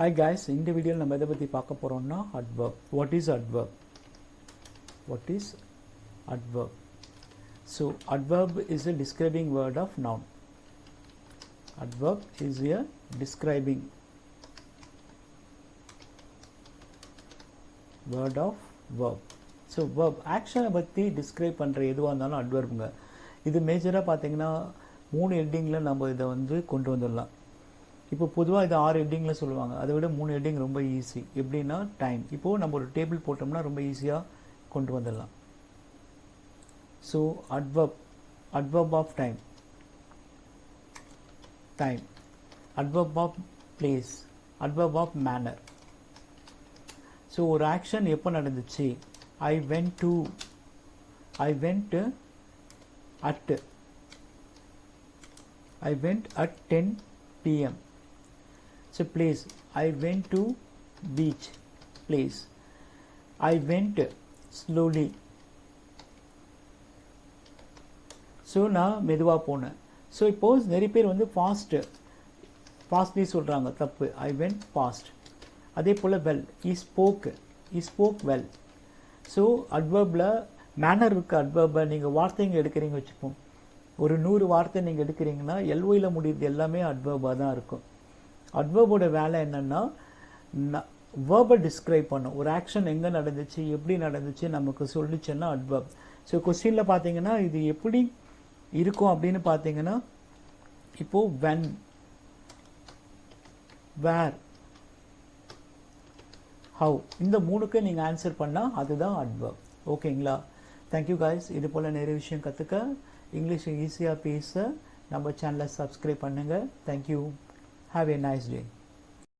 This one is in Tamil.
Hi guys, இந்த வீடியோல நம்ம எதை பத்தி பார்க்க போறோம்னா adverb. What is adverb? What is adverb? So adverb is a describing word of noun. Adverb is a describing word of verb. So verb action பத்தி describe பண்ற எதுவா இருந்தாலும் adverbங்க. இது மேஜரா பாத்தீங்கன்னா மூணு ஹெட்டிங்ல நம்ம இத வந்து கொண்டு வந்துடலாம். இப்போ பொதுவா இது 6 ஹெட்டிங்ல சொல்லுவாங்க. அதை விட 3 ஹெட்டிங் ரொம்ப ஈஸி. எப்படின்னா டைம். இப்போ நம்ம ஒரு டேபிள் போட்டோம்னா ரொம்ப ஈஸியா கொண்டு வந்துடலாம். So adverb of time. Time. Adverb of place. Adverb of manner. So ஒரு ஆக்ஷன் எப்போ நடந்துச்சு? I went at 10 p.m. So place, I went to beach. Place, I went slowly. So நான் மெதுவா போனேன். So இப்போ நிறைய பேர் வந்து ஃபாஸ்ட்லி சொல்றாங்க, தப்பு. I went fast. அதே போல well, he spoke well. So adverbல மேனர் இருக்கு. adverb நீங்க வார்த்தைங்க எடுக்கிறீங்க வச்சுப்போம். ஒரு 100 வார்த்தை நீங்க எடுக்கிறீங்கன்னா LYல முடியுது எல்லாமே adverb தான் இருக்கும். adverbோட வேலை என்னன்னா verb டிஸ்கிரைப் பண்ணும். ஒரு ஆக்ஷன் எங்க நடந்துச்சு, எப்படி நடந்துச்சு நமக்கு சொல்லுச்சுன்னா adverb. ஸோ கொஸ்டின்ல பாத்தீங்கன்னா இது எப்படி இருக்கும் அப்படின்னு பாத்தீங்கன்னா இப்போ when, where, how இந்த மூணுக்கு நீங்க ஆன்சர் பண்ணா அதுதான் adverb. ஓகேங்களா? Thank you guys. இது போல நிறைய விஷயம் கத்துக்க இங்கிலீஷ் ஈஸியா பேச நம்ம சேனலை சப்ஸ்கிரைப் பண்ணுங்க. Thank you. Have a nice day.